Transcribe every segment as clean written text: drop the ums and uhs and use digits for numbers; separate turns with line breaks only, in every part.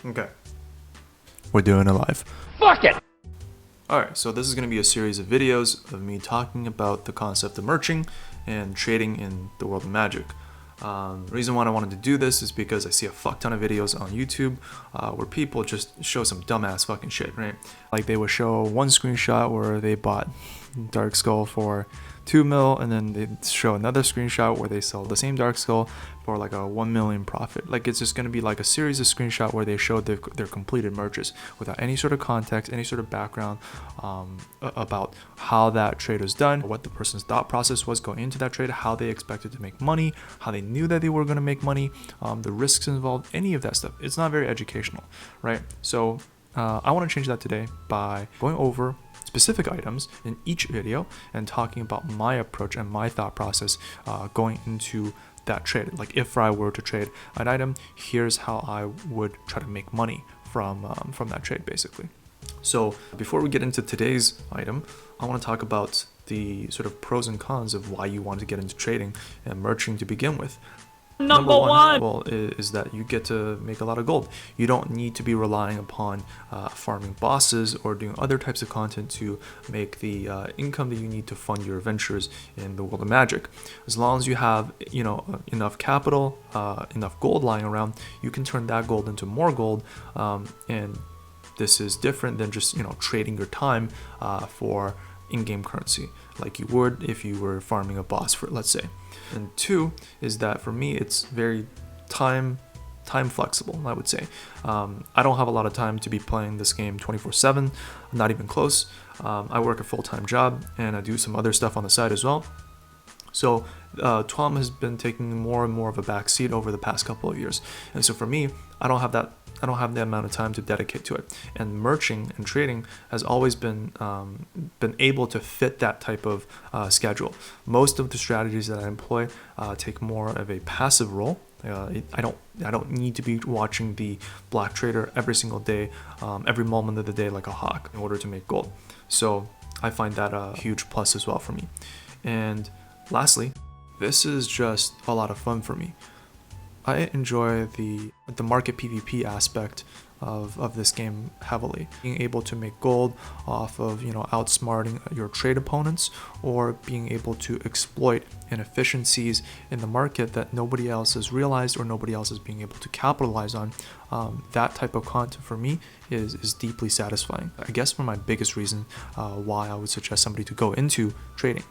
Okay. We're doing it live.
Fuck it!
Alright, so this is going to be a series of videos of me talking about the concept of merching and trading in the world of Magic. The reason why I wanted to do this is because I see a fuck ton of videos on YouTube where people just show some dumbass fucking shit, right? Like they would show one screenshot where they bought Dark Skull for 2 mil, and then they show another screenshot where they sell the same Dark Skull for like a 1 million profit. Like it's just going to be like a series of screenshots where they show their completed merges without any sort of context, any sort of background about how that trade was done, what the person's thought process was going into that trade, how they expected to make money, how they knew that they were going to make money, the risks involved, any of that stuff. It's not very educational, right? So I want to change that today by going over specific items in each video and talking about my approach and my thought process going into that trade. Like if I were to trade an item, here's how I would try to make money from that trade, basically. So before we get into today's item, I want to talk about the sort of pros and cons of why you want to get into trading and merching to begin with. Number one, well, is that you get to make a lot of gold. You don't need to be relying upon farming bosses or doing other types of content to make the income that you need to fund your ventures in the world of Magic. As long as you have, enough capital, enough gold lying around, you can turn that gold into more gold, and this is different than just trading your time for in-game currency like you would if you were farming a boss, for let's say. And two is that for me it's very time flexible, I would say. I don't have a lot of time to be playing this game 24/7, not even close. I work a full-time job and I do some other stuff on the side as well. So TWOM has been taking more and more of a backseat over the past couple of years, and so for me, I don't have the amount of time to dedicate to it. And merching and trading has always been able to fit that type of schedule. Most of the strategies that I employ take more of a passive role. I don't need to be watching the black trader every single day, every moment of the day like a hawk in order to make gold. So I find that a huge plus as well for me. And lastly, this is just a lot of fun for me. I enjoy the market PvP aspect of this game heavily. Being able to make gold off of outsmarting your trade opponents, or being able to exploit inefficiencies in the market that nobody else has realized or nobody else is being able to capitalize on. That type of content for me is deeply satisfying. I guess for my biggest reason why I would suggest somebody to go into trading.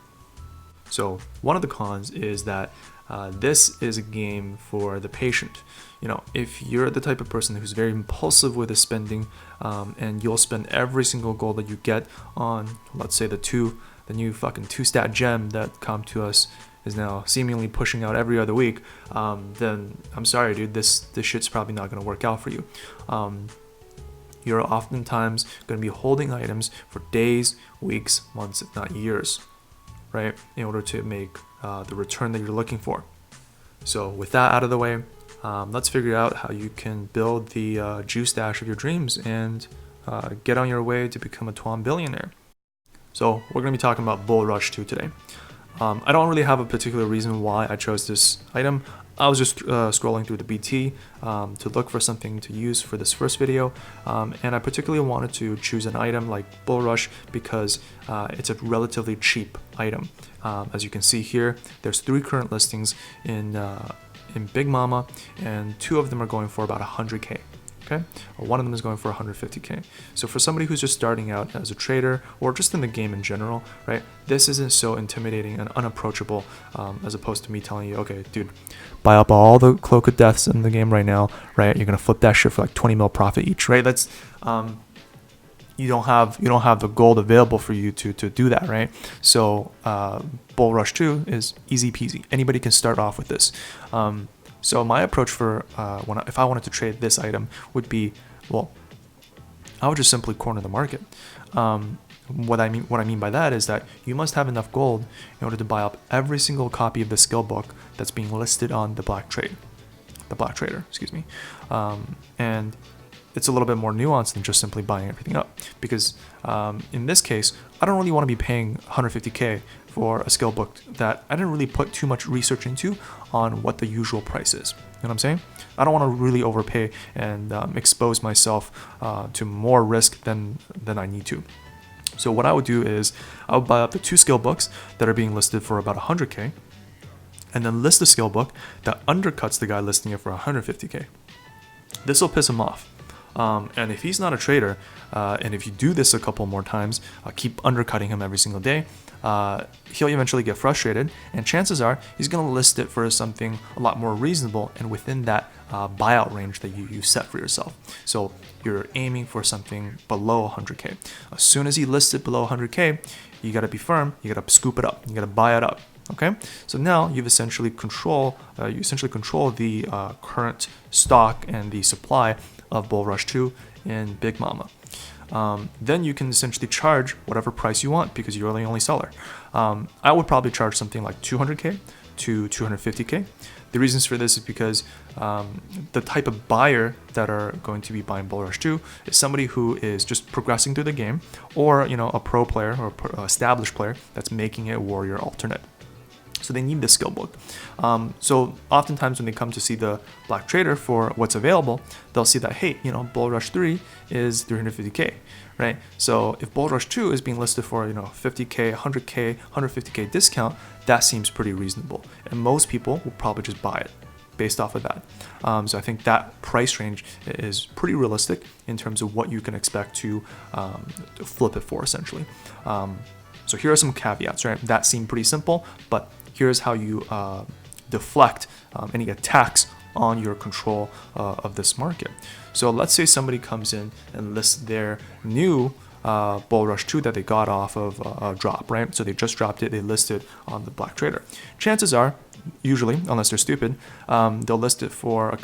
So one of the cons is that this is a game for the patient. If you're the type of person who's very impulsive with his spending, and you'll spend every single gold that you get on, let's say the new fucking 2-stat gem that come to us is now seemingly pushing out every other week, then I'm sorry, dude, this shit's probably not going to work out for you. You're oftentimes going to be holding items for days, weeks, months, if not years, right, in order to make the return that you're looking for. So with that out of the way, let's figure out how you can build the juice dash of your dreams and get on your way to become a TWOM billionaire. So we're going to be talking about Bull Rush 2 today. I don't really have a particular reason why I chose this item. I was just scrolling through the BT to look for something to use for this first video, and I particularly wanted to choose an item like Bull Rush because it's a relatively cheap item. As you can see here, there's 3 current listings in Big Mama, and 2 of them are going for about 100k. Okay, one of them is going for 150k. So for somebody who's just starting out as a trader or just in the game in general, right, this isn't so intimidating and unapproachable as opposed to me telling you, okay, dude, buy up all the Cloak of Deaths in the game right now, right? You're gonna flip that shit for like 20 mil profit each, right? That's you don't have the gold available for you to do that, right? So Bull Rush 2 is easy peasy. Anybody can start off with this. So my approach for if I wanted to trade this item would be, well, I would just simply corner the market. What I mean by that is that you must have enough gold in order to buy up every single copy of the skill book that's being listed on the black trader, excuse me. And it's a little bit more nuanced than just simply buying everything up, because in this case, I don't really want to be paying 150k for a skill book that I didn't really put too much research into on what the usual price is. know what I'm saying? I don't want to really overpay and expose myself to more risk than I need to. So what I would do is I would buy up the 2 skill books that are being listed for about 100K, and then list the skill book that undercuts the guy listing it for 150K. This will piss him off. And if he's not a trader, and if you do this a couple more times, keep undercutting him every single day, he'll eventually get frustrated, and chances are he's going to list it for something a lot more reasonable and within that buyout range that you set for yourself. So you're aiming for something below 100K. As soon as he lists it below 100K, you got to be firm, you got to scoop it up, you got to buy it up. Okay, so now you've essentially control the current stock and the supply of Bull Rush 2 in Big Mama. Then you can essentially charge whatever price you want because you're the only seller. I would probably charge something like 200K to 250K. The reasons for this is because the type of buyer that are going to be buying Bull Rush 2 is somebody who is just progressing through the game, or a pro player or established player that's making a warrior alternate. So they need this skill book. So oftentimes when they come to see the black trader for what's available, they'll see that, hey, Bull Rush 3 is 350K, right? So if Bull Rush 2 is being listed for 50K, 100K, 150K discount, that seems pretty reasonable. And most people will probably just buy it based off of that. So I think that price range is pretty realistic in terms of what you can expect to flip it for, essentially. So here are some caveats, right? That seemed pretty simple, but here's how you deflect any attacks on your control of this market. So let's say somebody comes in and lists their new Bull Rush 2 that they got off of a drop, right? So they just dropped it, they listed on the black trader. Chances are, usually, unless they're stupid, they'll list it for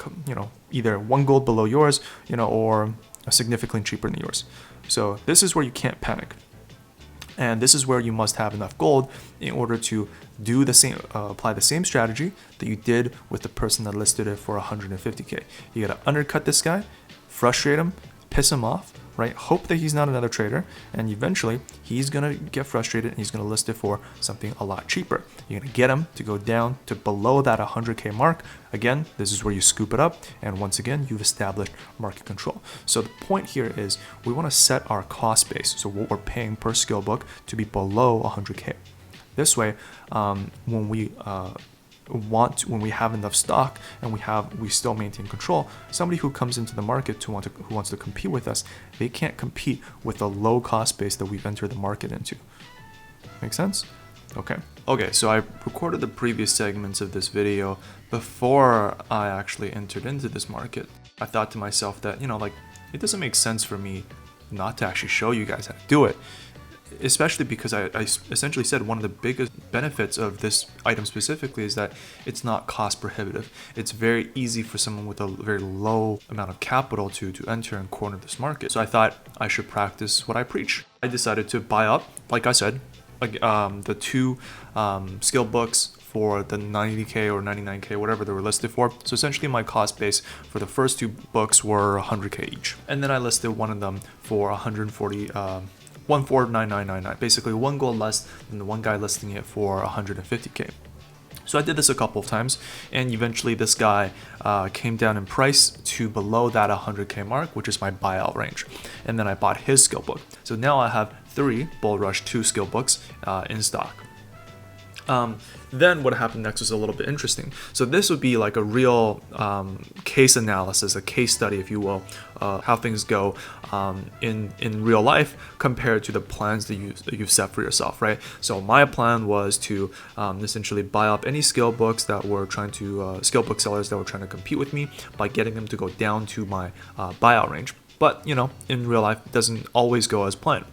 either 1 gold below yours, or significantly cheaper than yours. So this is where you can't panic. And this is where you must have enough gold in order to do the same, apply the same strategy that you did with the person that listed it for 150K. You gotta undercut this guy, frustrate him, piss him off, right? Hope that he's not another trader, and eventually he's gonna get frustrated and he's gonna list it for something a lot cheaper. You're gonna get him to go down to below that 100K mark. Again, this is where you scoop it up, and once again, you've established market control. So the point here is we wanna set our cost base, so what we're paying per skill book, to be below 100K. This way, when we have enough stock and we still maintain control, somebody who comes into the market who wants to compete with us, they can't compete with the low cost base that we've entered the market into. Make sense? Okay, so I recorded the previous segments of this video before I actually entered into this market. I thought to myself that, it doesn't make sense for me not to actually show you guys how to do it. Especially because I essentially said one of the biggest benefits of this item specifically is that it's not cost prohibitive. It's very easy for someone with a very low amount of capital to enter and corner this market. So I thought I should practice what I preach. I decided to buy up, like I said, the 2 skill books for the 90K or 99K, whatever they were listed for. So essentially my cost base for the first 2 books were 100K each. And then I listed one of them for 149,999, basically 1 gold less than the one guy listing it for 150K. So I did this a couple of times, and eventually this guy came down in price to below that 100K mark, which is my buyout range. And then I bought his skill book. So now I have 3 Bull Rush 2 skill books in stock. Then what happened next was a little bit interesting. So this would be like a real case analysis, a case study, if you will, how things go in real life compared to the plans that you've set for yourself, right? So my plan was to essentially buy up any skill books that were trying to, skill book sellers that were trying to compete with me by getting them to go down to my buyout range. But, in real life, it doesn't always go as planned.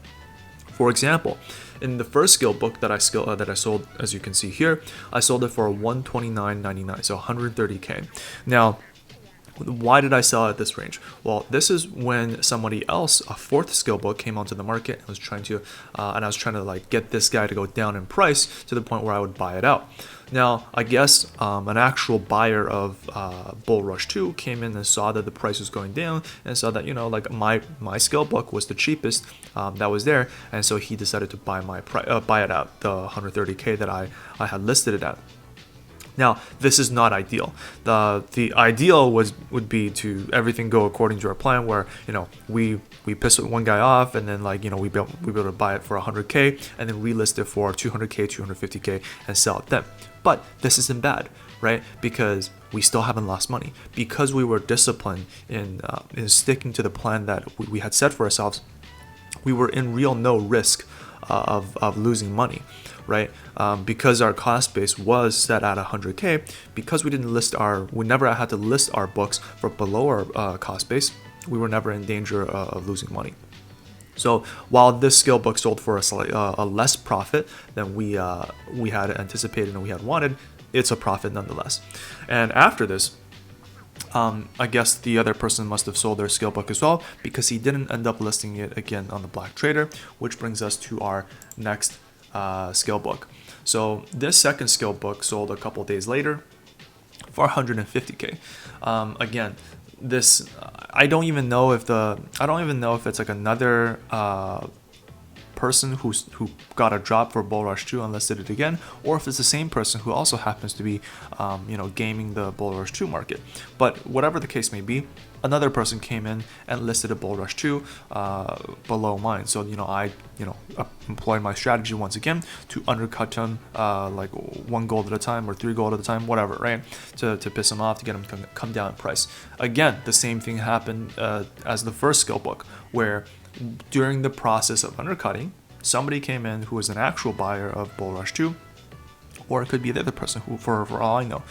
For example, in the first skill book that I sold, as you can see here, I sold it for $129.99, so 130K. Now, why did I sell at this range? Well, this is when somebody else, a 4th skill book, came onto the market and was trying to, like get this guy to go down in price to the point where I would buy it out. Now, I guess an actual buyer of Bull Rush 2 came in and saw that the price was going down and saw that, like my skill book was the cheapest that was there, and so he decided to buy it out, the 130K that I had listed it at. Now, this is not ideal. The ideal would be to everything go according to our plan, where we piss one guy off, and then we be able to buy it for 100K and then relist it for 200K, 250K, and sell it then. But this isn't bad, right? Because we still haven't lost money, because we were disciplined in sticking to the plan that we had set for ourselves. We were in real no risk of losing money, right? Because our cost base was set at 100K, because we never had to list our books for below our cost base, we were never in danger of losing money. So while this skill book sold for a less profit than we had anticipated and we had wanted, it's a profit nonetheless. And after this, I guess the other person must have sold their skill book as well, because he didn't end up listing it again on the Black Trader, which brings us to our next skill book. So this second skill book sold a couple days later for 150K. Again, this I don't even know if it's like another person who got a drop for Bull Rush 2 and listed it again, or if it's the same person who also happens to be gaming the Bull Rush 2 market. But whatever the case may be, another person came in and listed a Bull Rush 2 below mine. So I employed my strategy once again to undercut him like 1 gold at a time or 3 gold at a time, whatever, right? To piss him off, to get him to come down in price. Again, the same thing happened as the first skill book, where during the process of undercutting, somebody came in who was an actual buyer of Bull Rush 2, or it could be the other person who, for all I know,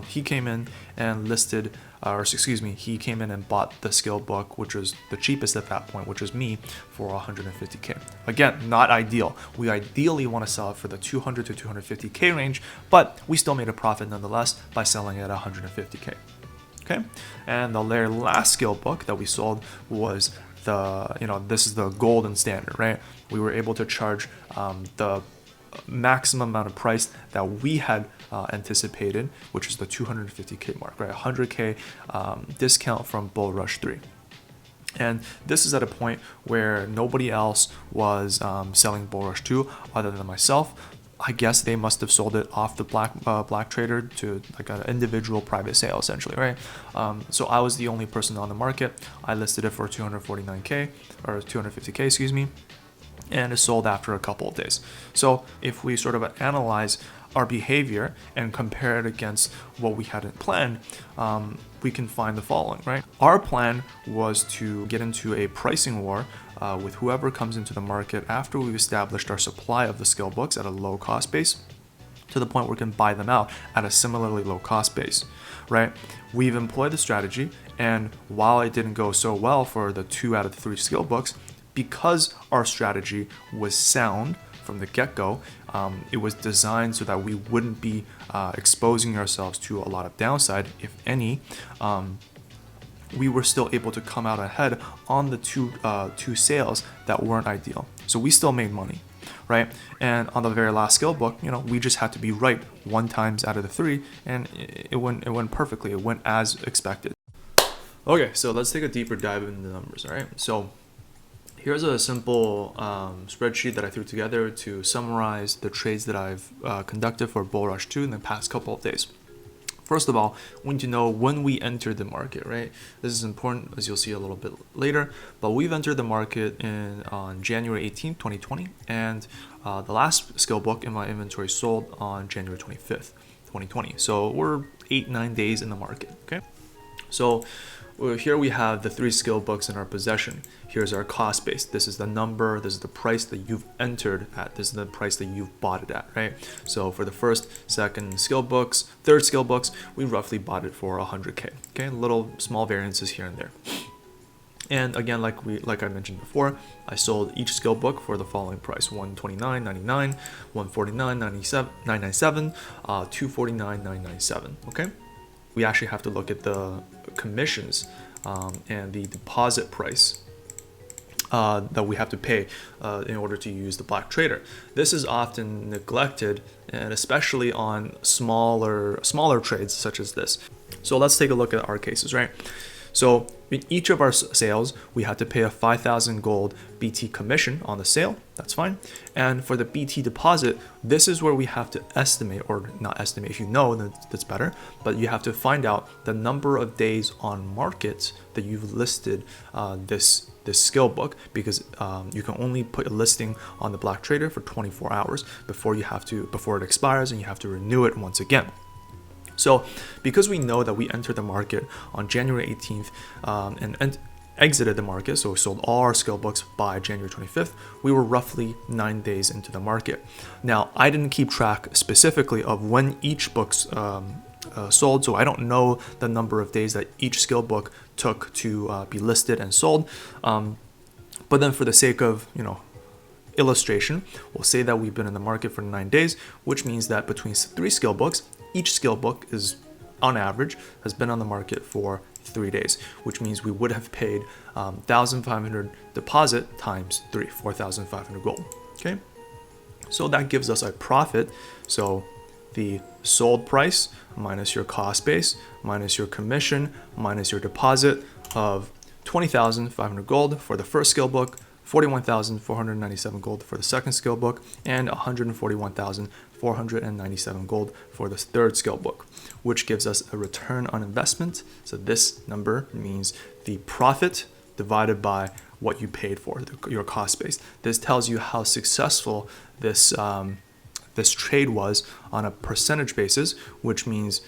he came in and listed, he came in and bought the skill book, which was the cheapest at that point, which was me, for 150K. Again, not ideal. We ideally want to sell it for the 200 to 250K range, but we still made a profit nonetheless by selling it at 150K. Okay, and the very last skill book that we sold was this is the golden standard, right? We were able to charge the maximum amount of price that we had anticipated, which is the 250K mark, right? 100K discount from Bull Rush 3. And this is at a point where nobody else was selling Bull Rush 2 other than myself. I guess they must have sold it off the Black Trader to like an individual private sale, essentially, right? So I was the only person on the market. I listed it for 249K or 250K, excuse me, and it sold after a couple of days. So if we sort of analyze our behavior and compare it against what we hadn't planned, we can find the following, right? Our plan was to get into a pricing war with whoever comes into the market after we've established our supply of the skill books at a low cost base, to the point where we can buy them out at a similarly low cost base, right? We've employed the strategy, and while it didn't go so well for the 2 out of the 3 skill books, because our strategy was sound from the get-go, it was designed so that we wouldn't be exposing ourselves to a lot of downside, if any. We were still able to come out ahead on the two sales that weren't ideal. So we still made money, right? And on the very last skill book, we just had to be right 1 time out of the 3, and it went perfectly. It went as expected. Okay, so let's take a deeper dive into the numbers, all right? So here's a simple spreadsheet that I threw together to summarize the trades that I've conducted for Bull Rush 2 in the past couple of days. First of all, we need to know when we entered the market, right? This is important, as you'll see a little bit later, but we've entered the market on January 18th, 2020, and the last skill book in my inventory sold on January 25th, 2020. So we're 8-9 days in the market, okay? So here we have the 3 skill books in our possession. Here's our cost base. This is the number, this is the price that you've entered at, this is the price that you've bought it at, right? So for the first, second skill books, third skill books, we roughly bought it for 100K, okay? Little small variances here and there. And again, like I mentioned before, I sold each skill book for the following price: $129.99, $149.97, $249.997, okay? We actually have to look at the commissions and the deposit price that we have to pay in order to use the Black Trader. This is often neglected, and especially on smaller trades such as this. So let's take a look at our cases, right? So in each of our sales, we had to pay a 5,000 gold BT commission on the sale. That's fine. And for the BT deposit, this is where we have to estimate, or not estimate, if you know, then that's better, but you have to find out the number of days on market that you've listed this skill book, because you can only put a listing on the Black Trader for 24 hours before it expires, and you have to renew it once again. So because we know that we entered the market on January 18th and exited the market, so we sold all our skill books by January 25th, we were roughly 9 days into the market. Now, I didn't keep track specifically of when each book's sold, so I don't know the number of days that each skill book took to be listed and sold. But then for the sake of, illustration, we'll say that we've been in the market for 9 days, which means that between 3 skill books, each skill book is, on average, has been on the market for 3 days, which means we would have paid 1,500 deposit times 3, 4,500 gold. Okay, so that gives us a profit. So the sold price minus your cost base minus your commission minus your deposit of 20,500 gold for the first skill book, 41,497 gold for the second skill book, and 141,497 gold for the third skill book, which gives us a return on investment. So this number means the profit divided by what you paid for, your cost base. This tells you how successful this trade was on a percentage basis, which means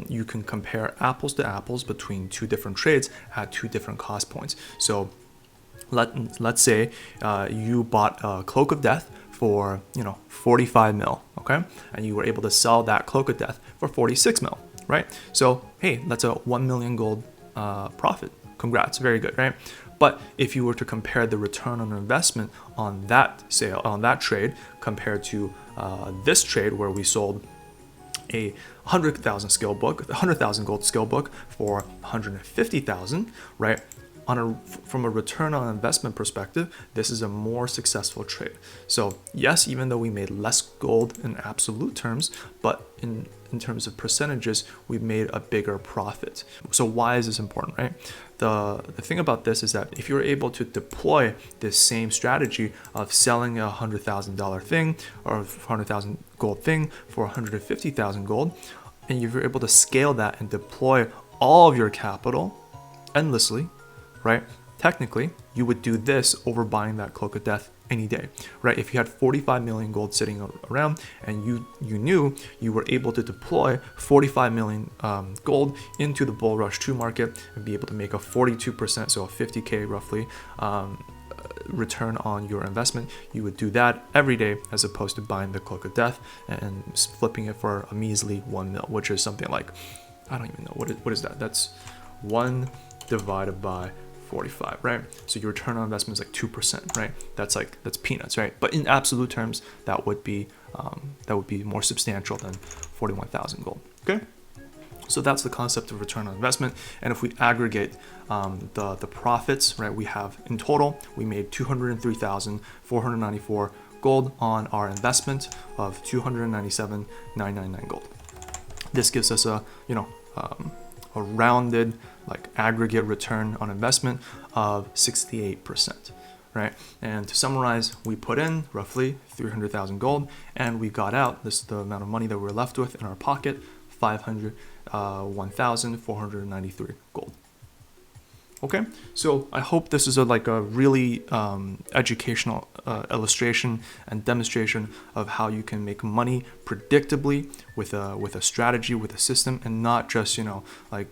you can compare apples to apples between 2 different trades at 2 different cost points. So let's say you bought a Cloak of Death for 45 mil, okay, and you were able to sell that Cloak of Death for 46 mil, right? So hey, that's a 1 million gold profit. Congrats, very good, right? But if you were to compare the return on investment on that sale, on that trade, compared to this trade where we sold a 100,000 skill book, 100,000 gold skill book for 150,000, right? From a return on investment perspective, this is a more successful trade. So yes, even though we made less gold in absolute terms, but in terms of percentages, we made a bigger profit. So why is this important, right? The thing about this is that if you're able to deploy this same strategy of selling a $100,000 thing or 100,000 gold thing for 150,000 gold, and if you're able to scale that and deploy all of your capital endlessly, right? Technically, you would do this over buying that Cloak of Death any day, right? If you had 45 million gold sitting around and you knew you were able to deploy 45 million gold into the Bull Rush 2 market and be able to make a 42%, so a 50K roughly, return on your investment, you would do that every day as opposed to buying the Cloak of Death and flipping it for a measly 1 mil, which is something like, I don't even know, what is that? That's 1 divided by 45, right? So your return on investment is like 2%, right? That's peanuts, right? But in absolute terms, that would be more substantial than 41,000 gold. Okay, so that's the concept of return on investment. And if we aggregate the profits, right, we have in total we made 203,494 gold on our investment of 297,999 gold. This gives us a rounded aggregate return on investment of 68%, right? And to summarize, we put in roughly 300,000 gold and we got out, this is the amount of money that we're left with in our pocket, 1,493 gold. Okay, so I hope this is a really educational illustration and demonstration of how you can make money predictably with a strategy, with a system, and not just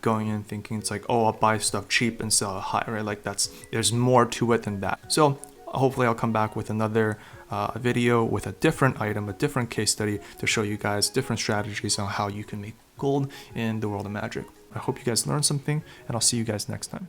going in thinking it's like, oh, I'll buy stuff cheap and sell it high, right? There's more to it than that. So hopefully I'll come back with another video with a different item, a different case study to show you guys different strategies on how you can make gold in the world of magic. I hope you guys learned something, and I'll see you guys next time.